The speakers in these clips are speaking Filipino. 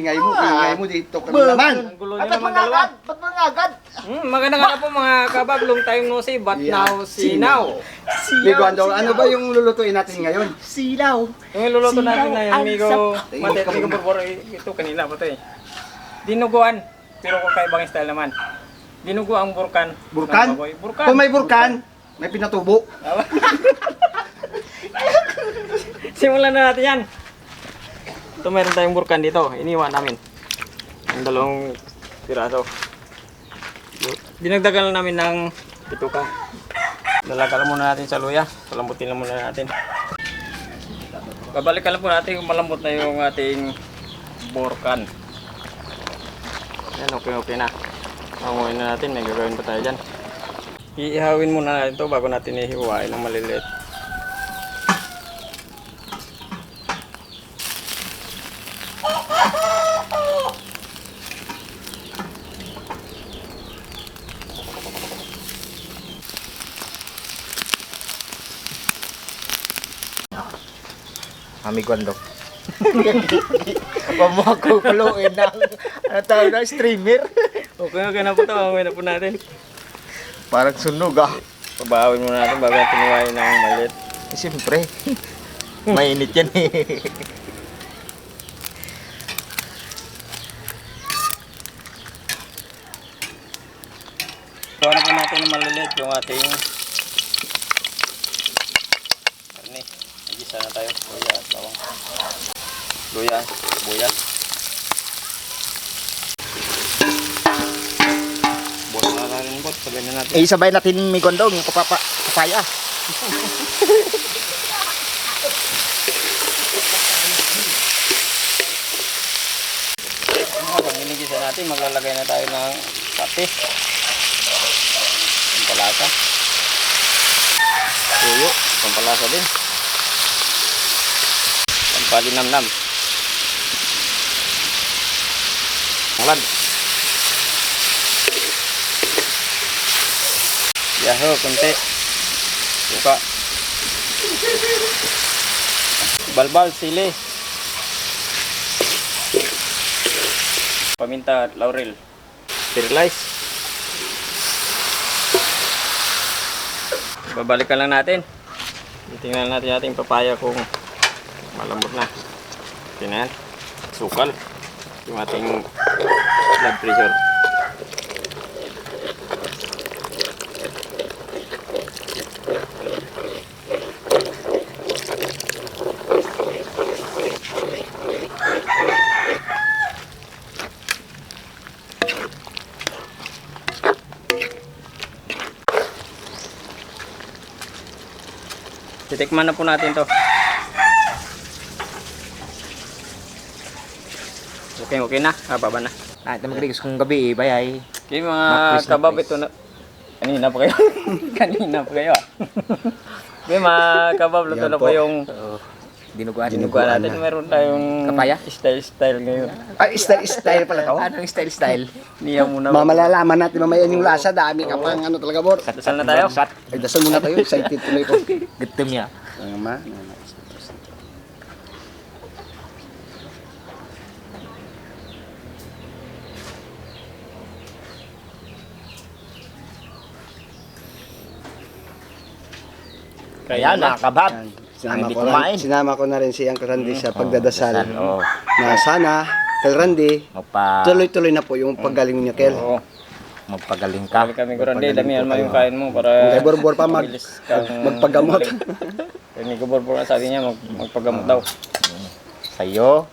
ingay mo dito kami naman. Ang gulo niyo naman dalawa. Ba't mangagad? Magandang araw po mga kabab, long time no see, but now see now. Migo Andong, ano ba yung lulutuin natin ngayon? Silaw. Yung iluluto natin na yung Migo, Ay, Matet, ikaw Migo na. Borbor, ito kanina pa ito eh. Dinuguan, pero kung kaibang style naman. Dinugo ang burkan. Burkan? ng baboy. Burkan. Kung may burkan, may pinatubo. Simulan na natin yan. Ito meron tayong burkan dito. Iniwan namin. Ang dalawang piraso. Dinagdagan lang namin ng pituka. Lalagalan muna natin sa luya. Palambutin lang muna natin. Babalikan lang po natin kung malambot na yung ating burkan. Yan, okay na. Panguhin na natin. May gagawin pa tayo dyan. Iihawin muna natin ito bago natin ihiwain ng maliliit. Amigo Andong. Pamakukuloyin na. Ano tawag na? Streamer. Okay na po ito. Panguhin na po natin. Parang sunog ah. Pabawin muna natin bago natin ihiwain ng maliit. Siyempre. Mainit yan eh. Gawa na po natin ng maliliit yung ating karne. Nag-isa na tayo. Luya at bawang. Luya, buya. Buwan na natin po. Sabay na natin. Sabay natin may gondong yung papaya. Habang inigisa natin, maglalagay na tayo ng pati. Pampalasa. Tuyo, pampalasa din. Pampalinamnam. Malad. Yaho, konti. Suka. Balbal, sili. Paminta at laurel. Sterilize. Babalikan lang natin. Tingnan natin ating papaya kung malambot na. Okay na yan. Sukal. Yung ating blood pressure. Titikman na po natin to. Okay na. Baba na. Ito magligos kong gabi eh, bayay. Okay mga kabab, ito na. Kanina pa kayo. Kanina pa kayo ah. Okay mga kabab, luto na po yung Dinuguan. dinuguan natin. Meron tayong Kapaya? style ngayon. Ay, style pala to. Anong style? Niya muna. Mamalalaman natin mamaya yung lasa. Dami ka pang ano talaga, Bor. Dasal na tayo. Ay, dasal muna tayo. Excited tuloy ko. Gutom niya. Tama. Kaya mga kabab. Sinama Hindi ko, kumain. sinama ko na rin si Uncle Randy sa pagdadasal. Oo. Na sana, Uncle Randy, tuloy-tuloy na po yung paggaling niya, Kel. Oo. Magpagaling ka. Kami ko rin. Damihan mo yung kain mo para Kay Borbor pa mabilis kang magpagamot. Kay Migo Borbor sabi niya magpagamot daw. Sa'yo,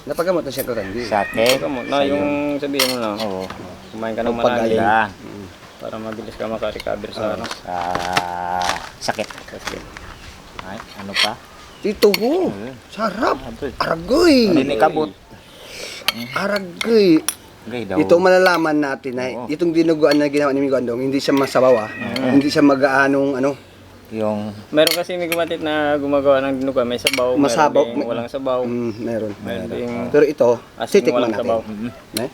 Napagamot na si Uncle Randy. sa akin. Gamot na yung sabihin mo na. Oo. Kumain ka ng Magpagaling. manali Yan. para mabilis ka makarecover sa ano. Sa sakit. Ay, ano pa? Tito ko. Sarap. Aragoy. Hindi kabot. Aragoy. Okay daw. Ito malalaman natin na Oo. itong dinuguan na ginawa ni Migo Andong, hindi siya masabaw Hindi siya mag-aanong ano. Yung Meron kasi may gumatit na gumagawa ng dinuguan, may sabaw, Masabaw. meron ding walang sabaw, Meron. meron ding Pero ito, asin titikman walang natin. sabaw. Ne?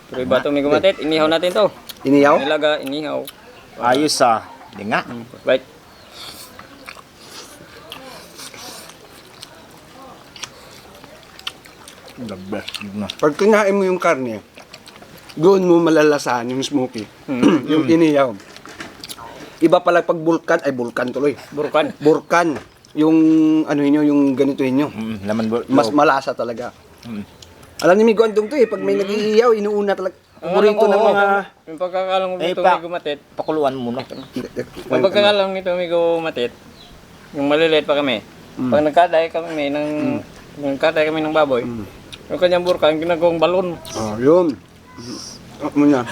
Pero iba itong may gumatit, inihaw natin to. Iniyaw? Nilaga, inihaw. ayos ah. Hindi nga. Right. The best na. Pag kinain mo yung karne, doon mo malalasahan yung smoky. Yung inihaw. Iba pala pag bulkan tuloy. Burkan. Yung ano inyo, yung ganito inyo. Laman Mas malasa talaga. Alam ni Miguandong to eh, pag may nag-iiyaw, inuuna talaga. Paborito ng mga... Yung pagkakalang nito pa- may gumatit. Pakuluan muna. Yung pagkakalang nito may gumatit, yung maliliit pa kami. Pag nagkaday kami ng baboy, yung kanyang burkan, ginagawang balon. Oh, yun. Muna.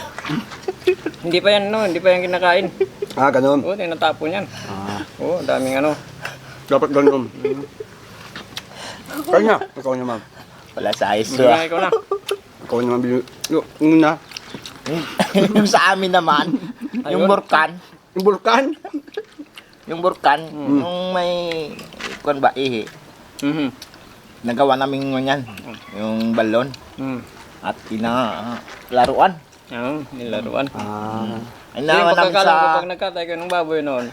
Hindi pa yan kinakain. Ah, ganun. Oo, tinatapon yan. Oo, daming ano. Dapat ganun. Kanya, ikaw naman. Wala sa ayos. Hindi nga ikaw na. Ikaw naman. Yung una, Yung sa amin naman, yung Ayun. burkan. yung bulkan. Yung burkan, yung may, kung ba, ihi. Mhm. Nagawa namin ganyan, yung balon. At laruan. Yan, nilaruan. Ah. Ay Yung naman namin pagkakalang ko sa... pag nagkatay ka ng baboy noon,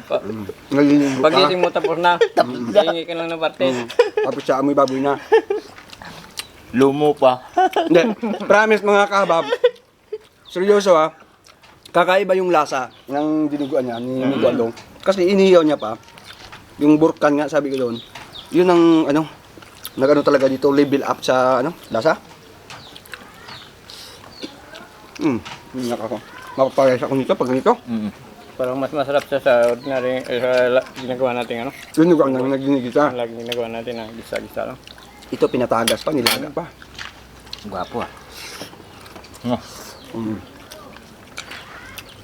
Naliligo ka. pagising mo tapos na, hingi ka lang ng parte. Tapos siya amoy baboy na. Lumo pa. Hindi, promise mga kabab. Seryoso ha. Kakaiba yung lasa ng dinuguan niya, ni Miguandong. Kasi inihaw niya pa. Yung burkan nga, sabi ko doon. Yun ang, nag-ano talaga dito, level up sa, lasa. Mapaparehas ako nito pag ganito. Parang mas masarap siya sa ordinary, ginagawa natin ano. Dinuguan na nagginigita. Lagi ginagawa natin na gisa-gisa lang. Ito pinatagas pa, nilaga pa. Gwapo ah.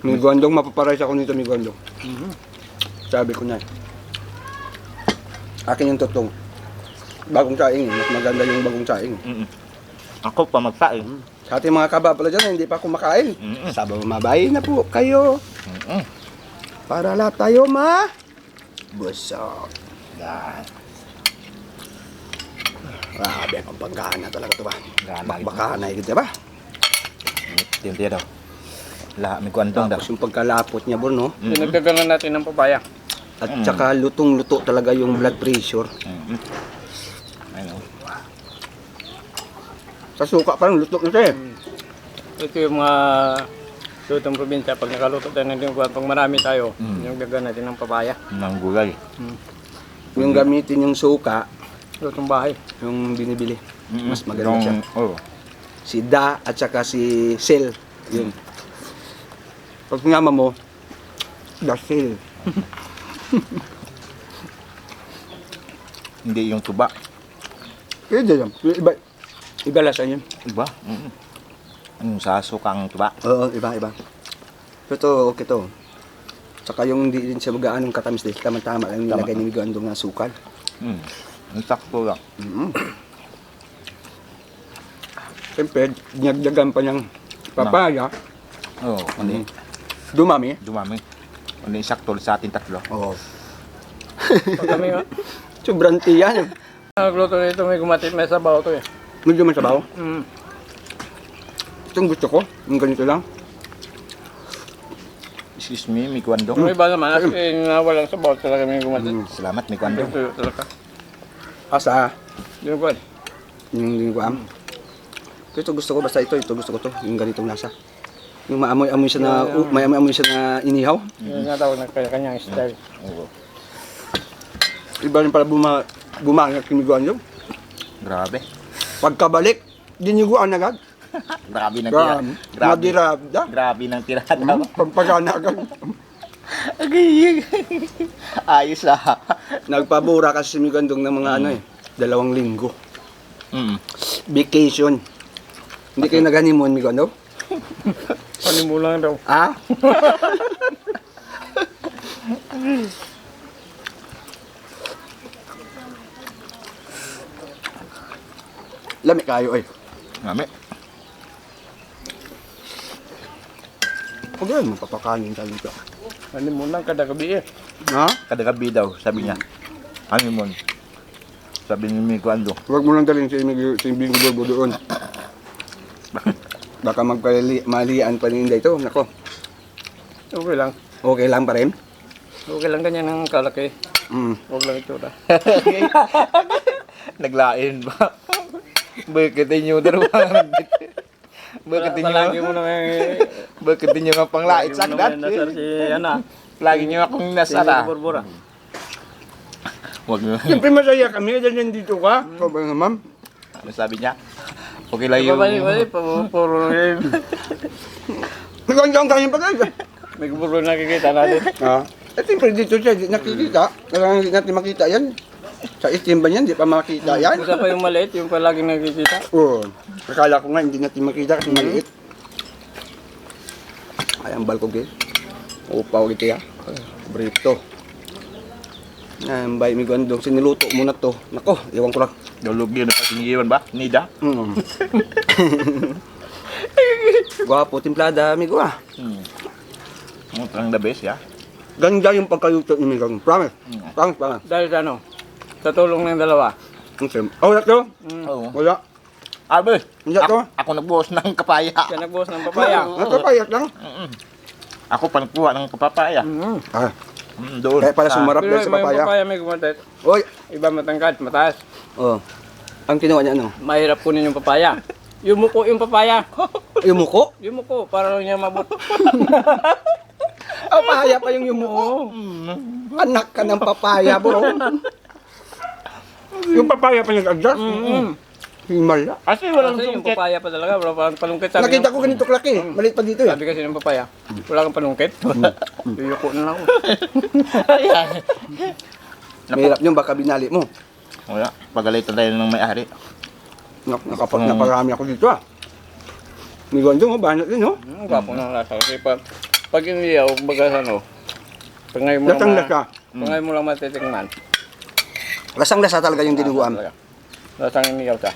Miguandong, mapaparehas ako nito, Miguandong. Sabi ko na. Akin yung totoo. Bagong saing, mas maganda yung bagong saing. Ako pa magsaing. Sa ating mga kaba pala dyan, hindi pa kumakain. Sabi mo, mabay na po kayo. Para lahat tayo busog. Yan. Grabe, ang panggana talaga ito ba? Gana ito. Bakbakan na higit, diba? Tinti daw. Lahat may kwantong daw. Tapos yung pagkalapot niya, bro, no? Pinagkagalan natin ng papaya. At saka lutong-luto talaga yung blood pressure. Ayun. Sa suka parang luto na siya eh. Ito yung mga lutong probinsya. Pag nakaluto tayo ng lingkuan, pag marami tayo, yung gagawin natin ng papaya. Nang gulay. Yung gamitin yung suka, Lutong bahay. yung binibili. Mas maganda siya. Oo. Si Da at saka si Sel. Yun. Pag sinama mo, Da Sel. Hindi yung tuba. Kaya dyan. Iba lasa yun. Iba? Yung sa sukang tuba. Oo, iba. Pero ito, okay to. Saka yung hindi din siya magaan ng katamis dahil tama-tama lang nilagay ni Miguandong na sukal. Ang sakto lang. Siyempre, dinagdagan pa niyang papaya. Oo. Ano Dumami. dumami. Ano sakto sa ating tatlo. Oo. Pag kami, Sobrang tiyan. nagluto nito, may gumatit, may sabaw to eh. Medyo masabaw. Itong gusto ko. Yung ganito lang. Excuse me, may kwando. Yung iba naman, as in, walang sabaw talaga may gumatit. Salamat, may kwando. Ito talaga. Asa. Yung kwan. Yung lingguam. Ito gusto ko. Basta ito gusto ko to. Yung ganitong lasa. Yung maamoy-amoy siya na, may amoy-amoy siya na inihaw. Yung nga tawag ng kanya-kanyang style. Oo. Iba rin pala bumangak yung Miguandong. Grabe. Pagkabalik, diniguan agad. Grabe ng tira. Grabe. Madirabda. Grabe ng tirada. Pampagana agad. Ayos ah. Nagpabura kasi si Miguandong ng mga 2 linggo. Vacation. Hindi kayo nag-honeymoon, Miguandong? Panimulang daw. Ah? Lami kayo eh. Mami. Huwag yan, mapapakanin tayo dito. Panimulang kada gabi eh. Ha? Kada gabi daw, sabi niya. Ano mo? Sabi ni mi kwando. Huwag mo lang dalhin si Bingo Borbo doon. Baka magmalian pa rin ito. Nako, Okay lang. okay lang pa rin. Okay lang ganyan ang kalaki. Mm. Huwag lang ito na. Naglain ba? Bakit inyo dalawa? Bakit inyo? Palagi mo naman Bakit inyo nga panglait sa agad? nasar si ano. Lagi nyo akong Si nasara. Burbura. Huwag nyo. Siyempre masaya kami dahil nandito ka. Ikaw ba nga, ma'am? Ano sabi niya? Okay lang yung... Pabalik-balik, puro Nagandang kanyang pagkain. may puro nakikita natin. Eh, siyempre dito siya, di nakikita. Kailangan hindi natin makita yan. Sa itim ba yan, di pa makita yan. Isa pa yung maliit, yung palaging nakikita. Oo. Akala ko nga hindi natin makita kasi maliit. Ay, ang balkog eh. Upaw gitu ya. Brito. Bay mi gondong siniluto muna to. Nako, iwan ko lang. Dulog yun na pasinigiwan ba? Nida? Gwapo, timplada, amigo ah. Mutrang the best, ya? Ganda yung pagkaluto ni Migong. Promise. Promise, promise. Dahil sa ano, sa tulong ng dalawa. Okay. Oh, wala to? Oo. Wala. Abe, Hindi to? ako nagbuhos ng kapaya. Siya nagbuhos ng papaya. Ito payat lang. Ako pa nagkuha ng kapapaya. Ah, Doon. kaya pala sumarap Pero dahil sa iba yung papaya. papaya may gumatet. Oy, Iba matangkad, mataas. oh. Ang kinuha niya ano? Mahirap kunin yung papaya. Yumuko yung papaya. Yung muko? Yumuko, para lang niya mabot. Oh, pahaya pa yung yumuko. Anak ka ng papaya, bro. Yung papaya pa nag-adjust. Himala. Kasi walang Kasi yung sungkit. papaya pa talaga, wala pa palungkit. Sabi Nakita ko ganito klaki. Maliit pa dito eh. Sabi kasi ng papaya, wala kang palungkit. Yuyuko na lang ako. Mahirap yung baka binali mo. Wala, pagalitan tayo ng may-ari. Naparami ako dito ah. May gondong, banat din, oh. Ang gwapo ng lasa. Kasi pag iniyaw, bagas ano, pag ngayon mo lang, Lasang-lasa. pag ngayon mo lang matitikman. Lasang-lasa talaga yung dinuguan. Lasang iniyaw ka.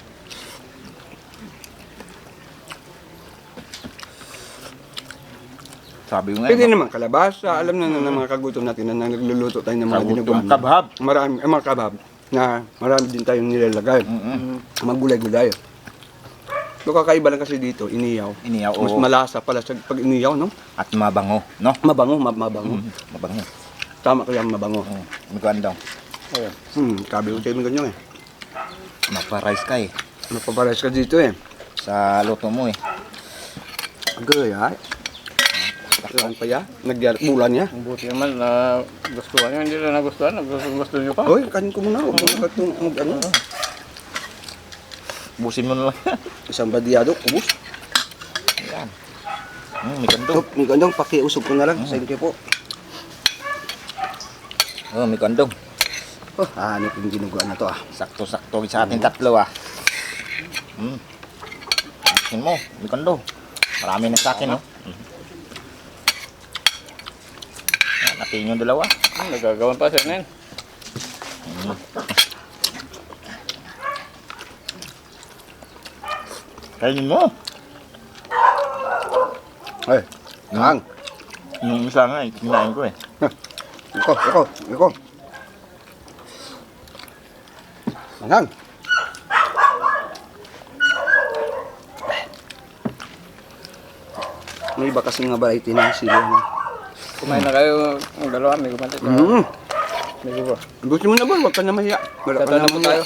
Sabi ko nga, Pwede naman kalabasa. Alam na ng mga kagutom natin na nagluluto tayo ng mga dinuguan. kabhab. Marami, mga kabab na marami din tayong nilalagay. Magulay-gulay. So kakaiba lang kasi dito, iniyaw. Iniyaw, Mas oo. malasa pala sa pag iniyaw, no? At mabango, no? Mabango, mabango. Mabango. Tama ko yung mabango. Magandang. Ayun. Kabi ko tayo mo ganyan eh. Magpa-rice ka eh. Napapares ka dito eh. Sa luto mo eh. Agay ay. Yan pa ya, nagyarpulan niya. Ang buti naman na gustuhan nyo, hindi na nagustuhan, gusto nyo pa. Hoy, kanin ko muna. Huwag mo katong ano. Busin mo na lang. Isang badiyado, ubus. Yan. May kandong. Ito, may gandong pakiusog ko na lang. Thank you po. Oh, may kandong. Oh, hanip yung ginuguan na to ah. Sakto-sakto sa ating tatlo ah. Busin mo, may kandong. Marami na sa akin, no? Natin yung dalawa. Nagagawan pa sa nen. Kainin mo. Ay, nang. Yung isa nga, kinain ko eh. Iko. Nang. May iba kasi nga variety ng sili. Kumain na kayo ng dalawa, may gumantit. May gubo. Gusto mo na ba? Huwag ka na mahiya. Wala ka Tata na na po tayo.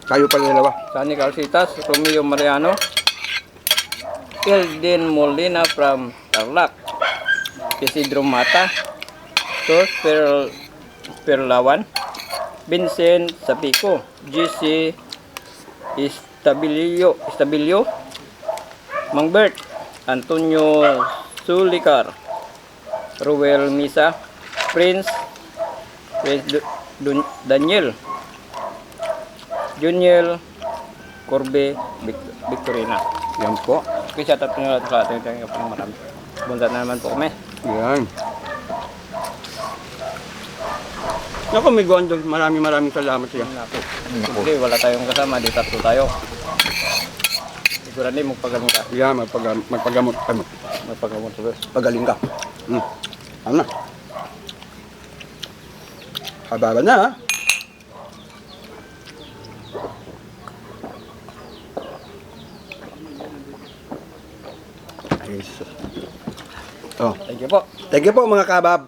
Tayo pala dalawa. Sani Calcitas, Romeo Mariano, Eldin Molina from Tarlac, Isidro Mata, Sos Perlawan, Vincent Sapico, GC Estabilio, Mangbert, Antonio Sulicar, Ruel Misa, Prince Daniel, Juniel Corbe Victorina. Yan po. Okay, shout out nyo sa ating thank you po ng marami. Bunta na naman po kami. Yan. Naku, may gondol. Maraming salamat siya. Hindi, wala tayong kasama. Di tatlo tayo. Siguro hindi magpagaling ka. Yan, magpagamot. Magpagamot sa Pagaling ka. Ano na? Kababa na ha. Ay, sus. Oh. Thank you po. Thank you po mga kabab.